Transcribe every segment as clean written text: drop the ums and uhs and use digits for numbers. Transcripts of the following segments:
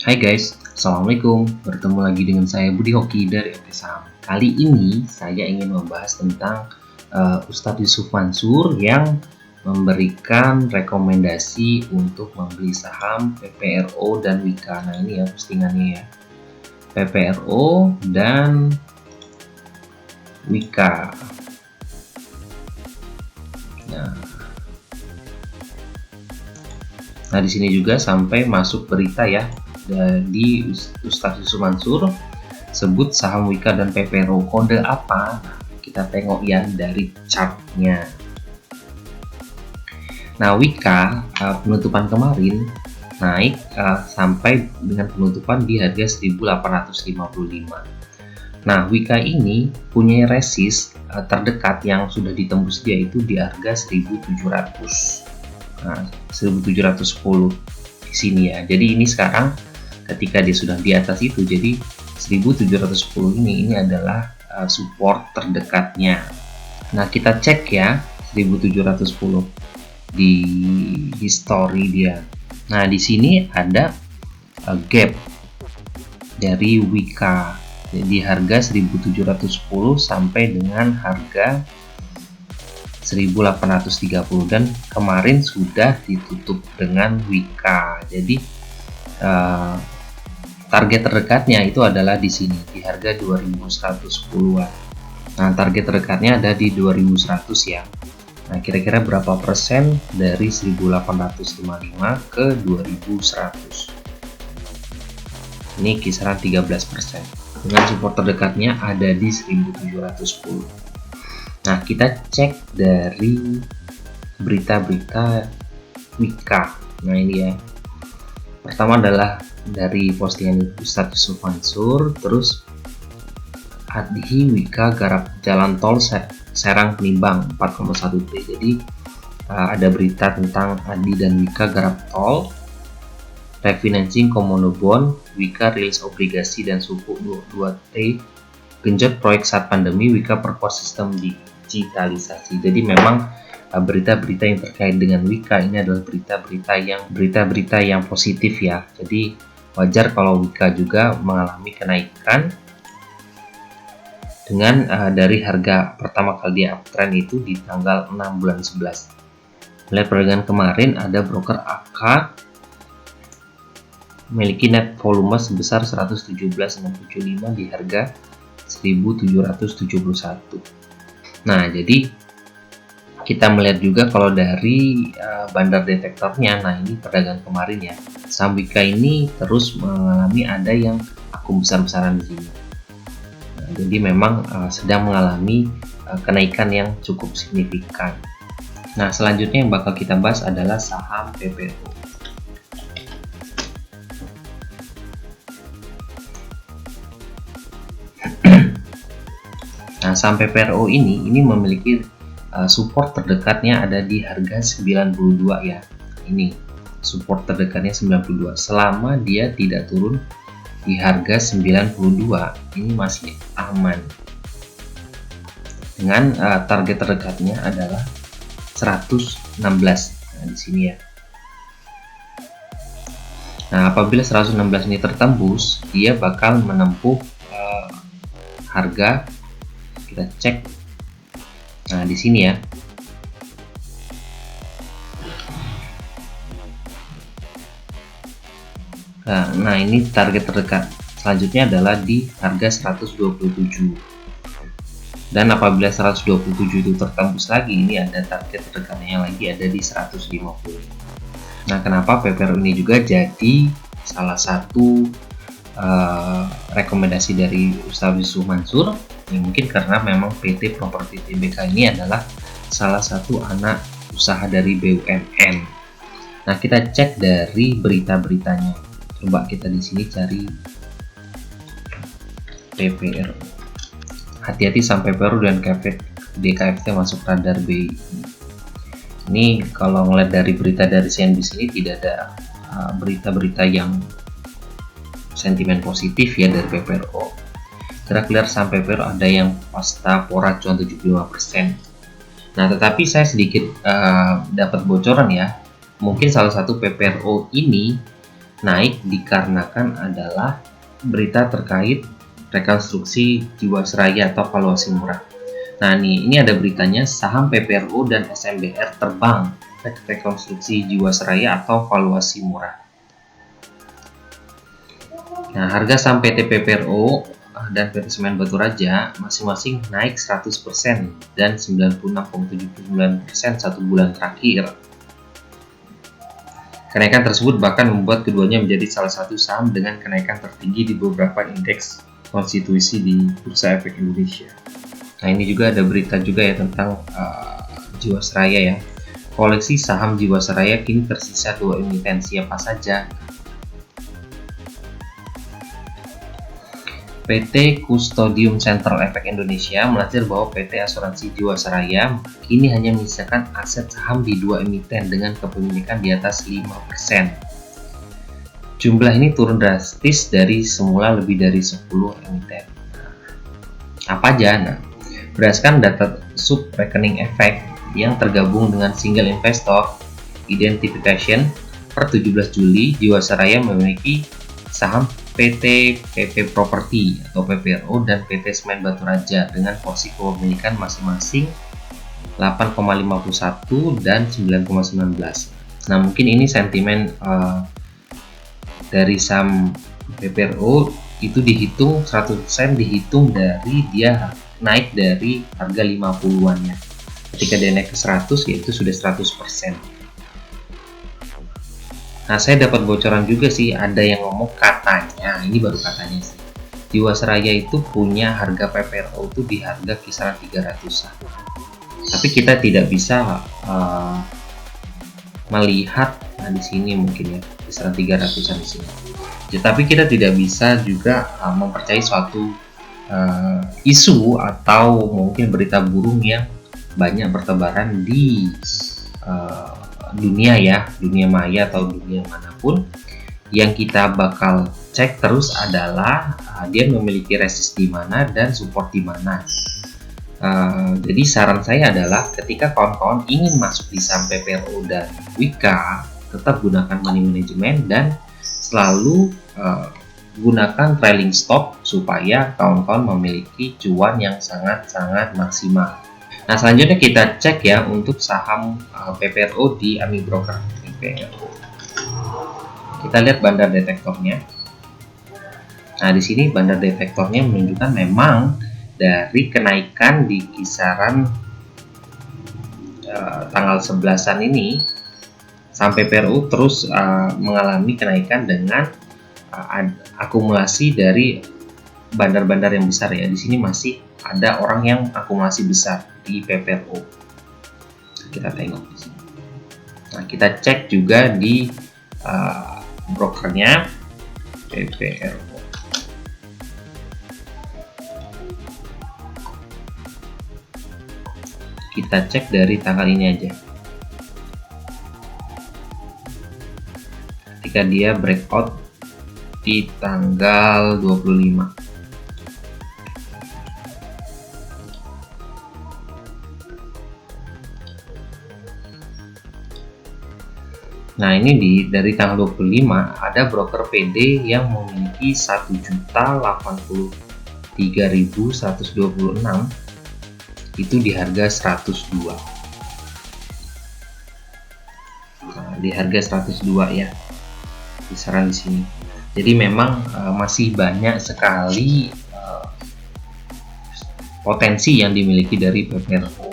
Hai guys, Assalamualaikum. Bertemu lagi dengan saya Budi Hoki dari FT Saham. Kali ini saya ingin membahas tentang Ustadz Yusuf Mansur yang memberikan rekomendasi untuk membeli saham PPRO dan Wika. Nah ini ya postingannya ya, PPRO dan Wika. Nah di sini juga sampai masuk berita ya di Ustadz Yusuf Mansur sebut saham Wika dan PPRO kode apa? Nah, kita tengok ya dari chartnya. Nah Wika penutupan kemarin naik sampai dengan penutupan di harga 1855. Nah Wika ini punya resist terdekat yang sudah ditembus dia itu di harga 1700. Nah, 1710 di sini ya. Jadi ini sekarang ketika dia sudah di atas itu, jadi 1710 ini adalah support terdekatnya. Nah, kita cek ya 1710 di history dia. Nah, di sini ada gap dari Wika. Jadi harga 1710 sampai dengan harga 1830 dan kemarin sudah ditutup dengan Wika. Jadi target terdekatnya itu adalah di sini di harga 2110-an. Nah, target terdekatnya ada di 2100 ya. Nah, kira-kira berapa persen dari 1855 ke 2100? Ini kisaran 13%. Dengan support terdekatnya ada di 1710. Nah, kita cek dari berita-berita Wika. Nah, ini ya. Pertama adalah dari postingan Ustadz Yusuf Mansur, terus Adhi Wika garap jalan tol Serang Penimbang 4,1 T. Jadi ada berita tentang Adi dan Wika garap tol, refinancing Komodo Bond, Wika rilis obligasi dan suku 2T, genjot proyek saat pandemi, Wika perkuat sistem digitalisasi. Jadi memang berita-berita yang terkait dengan Wika ini adalah berita-berita yang positif ya. Jadi wajar kalau Wika juga mengalami kenaikan dengan dari harga pertama kali dia uptrend itu di tanggal 6 bulan 11. Melihat perdagangan kemarin ada broker AK memiliki net volume sebesar 117,65 di harga 1771. Nah, jadi kita melihat juga kalau dari bandar detektornya, nah ini perdagangan kemarin ya, saham Wika ini terus mengalami ada yang akun besar-besaran di sini. Nah, jadi memang sedang mengalami kenaikan yang cukup signifikan. Nah, selanjutnya yang bakal kita bahas adalah saham PPRO. Nah, saham PPRO ini memiliki support terdekatnya ada di harga 92 ya. Ini support terdekatnya 92. Selama dia tidak turun di harga 92, ini masih aman. Dengan target terdekatnya adalah 116. Nah, di sini ya. Nah, apabila 116 ini tertembus, dia bakal menempuh harga, kita cek. Nah, di sini ya. Nah, ini target terdekat. Selanjutnya adalah di harga 127. Dan apabila 127 itu tertembus lagi, ini ada target terdekatnya lagi ada di 150. Nah, kenapa PPRO ini juga jadi salah satu rekomendasi dari Ustadz Yusuf Mansur? Ya, mungkin karena memang PT Properti Tbk ini adalah salah satu anak usaha dari BUMN. Nah, kita cek dari berita-beritanya. Coba kita di sini cari PPRO. Hati-hati sampai PPRO dan DKFT masuk radar BI. Ini kalau ngeliat dari berita dari CNBC ini tidak ada berita-berita yang sentimen positif ya dari PPRO. Kira-kira sampai PPRO ada yang pasta pora cuan 75%. Nah, tetapi saya sedikit dapat bocoran ya. Mungkin salah satu PPRO ini naik dikarenakan adalah berita terkait rekonstruksi Jiwasraya atau valuasi murah. Nah ini ada beritanya, saham PPRO dan SMBR terbang rekonstruksi Jiwasraya atau valuasi murah. Nah, harga saham PT PPRO dan PT Semen Batu Raja masing-masing naik 100% dan 96,79% satu bulan terakhir. Kenaikan tersebut bahkan membuat keduanya menjadi salah satu saham dengan kenaikan tertinggi di beberapa indeks konstitusi di Bursa Efek Indonesia. Nah ini juga ada berita juga ya tentang Jiwasraya ya. Koleksi saham Jiwasraya kini tersisa 2 emiten, siapa saja? PT Custodium Central Efek Indonesia melansir bahwa PT Asuransi Jiwasraya kini hanya menyisakan aset saham di 2 emiten dengan kepemilikan di atas 5%. Jumlah ini turun drastis dari semula lebih dari 10 emiten. Apa aja? Nah, berdasarkan data sub rekening efek yang tergabung dengan single investor identification per 17 Juli, Jiwasraya memiliki saham PT PP Property atau PPRO dan PT Semen Batu Raja dengan porsi kepemilikan masing-masing 8,51 dan 9,19. Nah mungkin ini sentimen dari saham PPRO itu dihitung 100% dihitung dari dia naik dari harga 50-an ya. Ketika dia naik ke 100 yaitu sudah 100%. Nah, saya dapat bocoran juga sih, ada yang ngomong katanya, ini baru katanya sih, Jiwasraya itu punya harga PPRO itu di harga kisaran 300-an. Tapi kita tidak bisa melihat, nah di sini mungkin ya, kisaran 300-an di sini. Ya, tapi kita tidak bisa juga mempercayai suatu isu atau mungkin berita burung yang banyak bertebaran di dunia ya, dunia maya atau dunia manapun. Yang kita bakal cek terus adalah dia memiliki resist di mana dan support di mana. Jadi saran saya adalah ketika kawan-kawan ingin masuk di saham PPRO dan Wika, tetap gunakan money management dan selalu gunakan trailing stop supaya kawan-kawan memiliki cuan yang sangat-sangat maksimal. Nah selanjutnya kita cek ya untuk saham PPRO di AMI Broker PPRO. Kita lihat bandar detektornya. Nah di sini bandar detektornya menunjukkan memang dari kenaikan di kisaran tanggal 11-an ini sampai PPRO terus mengalami kenaikan dengan akumulasi dari bandar-bandar yang besar ya. Di sini masih ada orang yang akumulasi besar di PPRO. Kita tengok di sini. Nah, kita cek juga di brokernya PPRO. Kita cek dari tanggal ini aja. Ketika dia breakout di tanggal 25. Nah ini dari tanggal 25 ada broker PD yang memiliki 1.083.126 itu di harga 102. Nah, di harga 102 ya kisaran di sini. Jadi memang masih banyak sekali potensi yang dimiliki dari PPRO.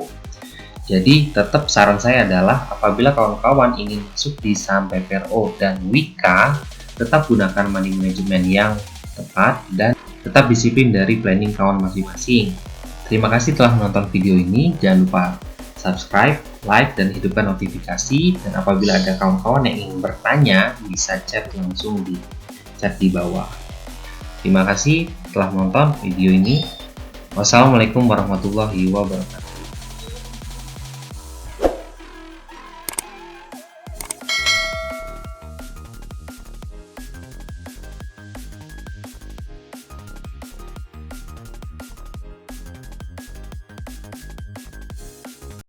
Jadi tetap saran saya adalah apabila kawan-kawan ingin masuk di saham PPRO dan Wika, tetap gunakan money management yang tepat dan tetap disiplin dari planning kawan masing-masing. Terima kasih telah menonton video ini. Jangan lupa subscribe, like, dan hidupkan notifikasi. Dan apabila ada kawan-kawan yang ingin bertanya, bisa chat langsung di chat di bawah. Terima kasih telah menonton video ini. Wassalamualaikum warahmatullahi wabarakatuh.